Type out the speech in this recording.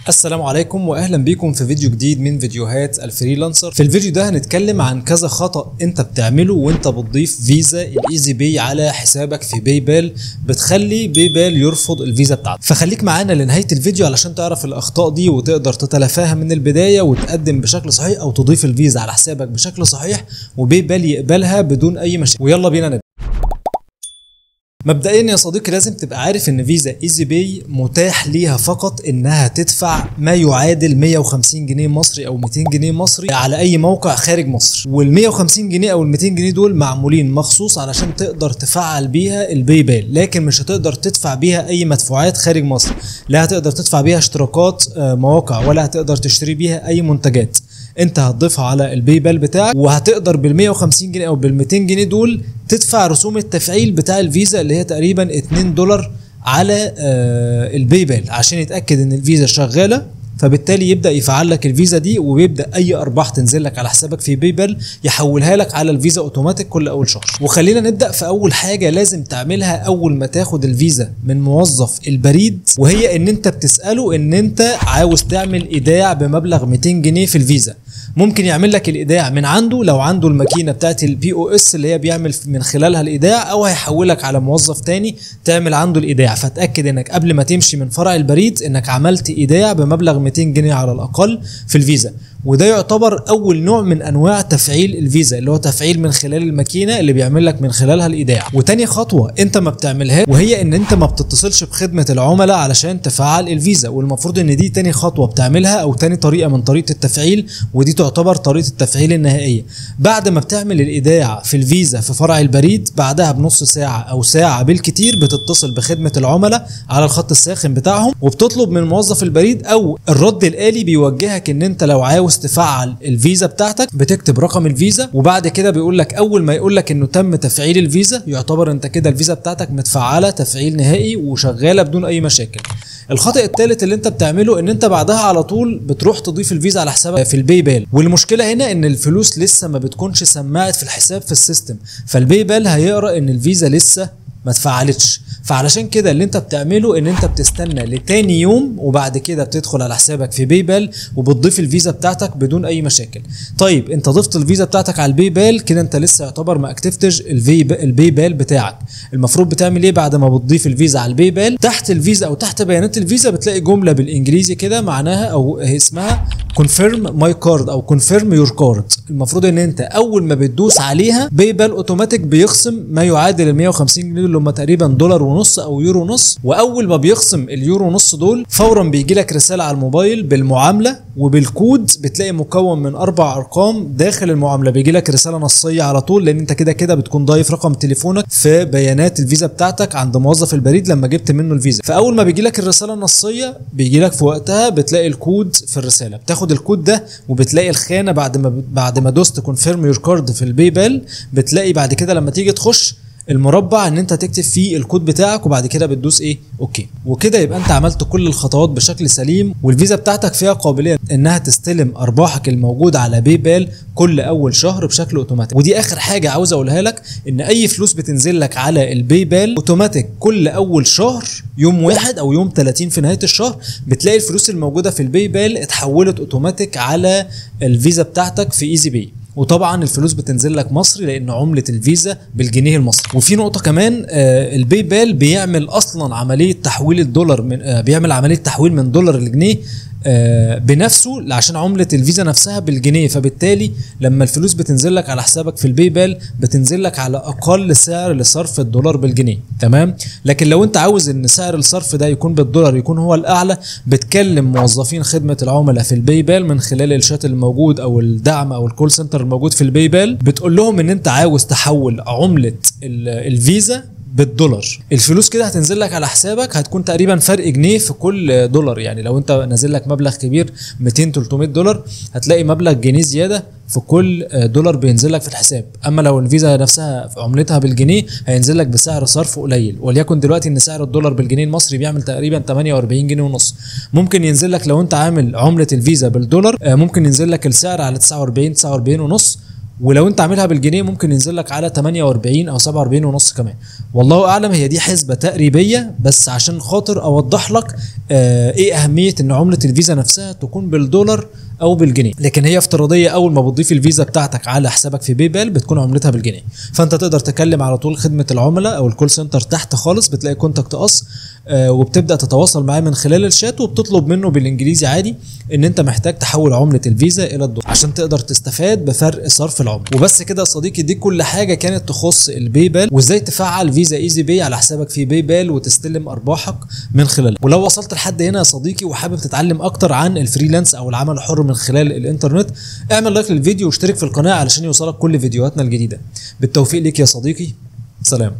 السلام عليكم واهلا بيكم في فيديو جديد من فيديوهات الفريلانسر. في الفيديو ده هنتكلم عن كذا خطأ انت بتعمله وانت بتضيف فيزا الايزي باي على حسابك في باي بال، بتخلي باي بال يرفض الفيزا بتاعتك. فخليك معانا لنهاية الفيديو علشان تعرف الاخطاء دي وتقدر تتلافاها من البداية وتقدم بشكل صحيح او تضيف الفيزا على حسابك بشكل صحيح وباي بال يقبلها بدون اي مشاكل. ويلا بينا نبدأ. مبدئيا يا صديقي لازم تبقى عارف ان فيزا ايزي باي متاح ليها فقط انها تدفع ما يعادل 150 جنيه مصري او 200 جنيه مصري على اي موقع خارج مصر، وال 150 جنيه او ال 200 جنيه دول معمولين مخصوص علشان تقدر تفعل بيها الباي بال، لكن مش هتقدر تدفع بيها اي مدفوعات خارج مصر، لا هتقدر تدفع بيها اشتراكات مواقع ولا هتقدر تشتري بيها اي منتجات. انت هتضيفها على الباي بال بتاعك وهتقدر بال 150 جنيه او بال 200 جنيه دول تدفع رسوم التفعيل بتاع الفيزا اللي هي تقريبا $2 على الباي بال عشان يتاكد ان الفيزا شغاله، فبالتالي يبدا يفعل لك الفيزا دي وبيبدا اي ارباح تنزل لك على حسابك في باي بال يحولها لك على الفيزا اوتوماتيك كل اول شهر. وخلينا نبدا في اول حاجه لازم تعملها اول ما تاخد الفيزا من موظف البريد، وهي ان انت بتساله ان انت عاوز تعمل ايداع بمبلغ 200 جنيه في الفيزا. ممكن يعمل لك الايداع من عنده لو عنده الماكينه بتاعت البي او اس اللي هي بيعمل من خلالها الايداع، او هيحولك على موظف تاني تعمل عنده الايداع. فتاكد انك قبل ما تمشي من فرع البريد انك عملت ايداع بمبلغ 200 جنيه على الاقل في الفيزا، وده يعتبر اول نوع من انواع تفعيل الفيزا اللي هو تفعيل من خلال الماكينه اللي بيعمل لك من خلالها الايداع. وتاني خطوه انت ما بتعملها وهي ان انت ما بتتصلش بخدمه العملاء علشان تفعل الفيزا، والمفروض ان دي تاني خطوه بتعملها او تاني طريقه من طريقه التفعيل، ودي تعتبر طريقه التفعيل النهائيه. بعد ما بتعمل الايداع في الفيزا في فرع البريد بعدها بنص ساعه او ساعه بالكتير بتتصل بخدمه العملاء على الخط الساخن بتاعهم وبتطلب من موظف البريد او الرد الآلي بيوجهك ان انت لو عاوز تفعل الفيزا بتاعتك بتكتب رقم الفيزا، وبعد كده بيقول لك اول ما يقول لك انه تم تفعيل الفيزا يعتبر انت كده الفيزا بتاعتك متفعله تفعيل نهائي وشغاله بدون اي مشاكل. الخطأ الثالث اللي انت بتعمله ان انت بعدها على طول بتروح تضيف الفيزا على حسابك في الباي بال، والمشكله هنا ان الفلوس لسه ما بتكونش سمعت في الحساب في السيستم، فالباي بال هيقرا ان الفيزا لسه ما اتفعلتش. فعلشان كده اللي انت بتعمله ان انت بتستنى لتاني يوم وبعد كده بتدخل على حسابك في باي بال وبتضيف الفيزا بتاعتك بدون اي مشاكل. طيب انت ضفت الفيزا بتاعتك على الباي بال كده، انت لسه يعتبر ما اكتفتش الباي بال بتاعك. المفروض بتعمل ايه بعد ما بتضيف الفيزا على الباي بال؟ تحت الفيزا او تحت بيانات الفيزا بتلاقي جمله بالانجليزي كده معناها او اسمها confirm my card او confirm your card. المفروض ان انت اول ما بتدوس عليها باي بال اوتوماتيك بيخصم ما يعادل ال 150 جنيه اللي هم تقريبا $1.50 او €1.50، واول ما بيخصم €1.50 دول فورا بيجي لك رساله على الموبايل بالمعامله وبالكود، بتلاقي مكون من 4 ارقام داخل المعامله، بيجي لك رساله نصيه على طول لان انت كده كده بتكون ضايف رقم تليفونك في بيانات الفيزا بتاعتك عند موظف البريد لما جبت منه الفيزا. فاول ما بيجي لك الرساله النصيه بيجي لك في وقتها بتلاقي الكود في الرساله، بتاخد الكود ده وبتلاقي الخانه بعد ما دوست كونفيرم يور كارد في الباي بال، بتلاقي بعد كده لما تيجي تخش المربع ان انت تكتب فيه الكود بتاعك وبعد كده بتدوس ايه اوكي، وكده يبقى انت عملت كل الخطوات بشكل سليم والفيزا بتاعتك فيها قابليه انها تستلم ارباحك الموجوده على باي بال كل اول شهر بشكل اوتوماتيك. ودي اخر حاجه عاوز اقولها لك، ان اي فلوس بتنزل لك على الباي بال اوتوماتيك كل اول شهر يوم 1 او يوم 30 في نهايه الشهر بتلاقي الفلوس الموجوده في الباي بال اتحولت اوتوماتيك على الفيزا بتاعتك في ايزي باي. وطبعا الفلوس بتنزل لك مصري لان عمله الفيزا بالجنيه المصري. وفي نقطه كمان، الباي بال بيعمل اصلا عمليه تحويل الدولار من بيعمل عمليه تحويل من دولار لجنيه بنفسه عشان عمله الفيزا نفسها بالجنيه، فبالتالي لما الفلوس بتنزل لك على حسابك في الباي بال بتنزل لك على اقل سعر لصرف الدولار بالجنيه، تمام؟ لكن لو انت عاوز ان سعر الصرف ده يكون بالدولار يكون هو الاعلى بتكلم موظفين خدمه العملاء في الباي بال من خلال الشات الموجود او الدعم او الكول سنتر الموجود في الباي بال، بتقول لهم ان انت عاوز تحول عمله الفيزا بالدولار. الفلوس كده هتنزل لك على حسابك هتكون تقريبا فرق جنيه في كل دولار، يعني لو انت نازل لك مبلغ كبير $200-300 هتلاقي مبلغ جنيه زياده في كل دولار بينزل لك في الحساب. اما لو الفيزا نفسها عملتها بالجنيه هينزل لك بسعر صرف قليل، وليكن دلوقتي ان سعر الدولار بالجنيه المصري بيعمل تقريبا 48 جنيه ونص، ممكن ينزل لك لو انت عامل عمله الفيزا بالدولار ممكن ينزل لك السعر على 49 ونص، ولو انت عاملها بالجنيه ممكن ينزل لك على 48 او 47 ونص كمان. والله اعلم، هي دي حسبه تقريبيه بس عشان خاطر اوضح لك ايه اهميه ان عمله الفيزا نفسها تكون بالدولار او بالجنيه. لكن هي افتراضيه، اول ما بتضيف الفيزا بتاعتك على حسابك في باي بال بتكون عملتها بالجنيه. فانت تقدر تكلم على طول خدمه العملاء او الكول سنتر تحت خالص، بتلاقي كونتاكت اس وبتبدا تتواصل معاه من خلال الشات، وبتطلب منه بالانجليزي عادي ان انت محتاج تحول عمله الفيزا الى الدولار عشان تقدر تستفاد بفرق صرف العمله. وبس كده يا صديقي، دي كل حاجه كانت تخص الباي بال وازاي تفعل فيزا ايزي باي على حسابك في باي بال وتستلم ارباحك من خلالها. ولو وصلت لحد هنا يا صديقي وحابب تتعلم اكتر عن الفريلانس او العمل الحر من خلال الانترنت، اعمل لايك للفيديو واشترك في القناه علشان يوصلك كل فيديوهاتنا الجديده. بالتوفيق ليك يا صديقي، سلام.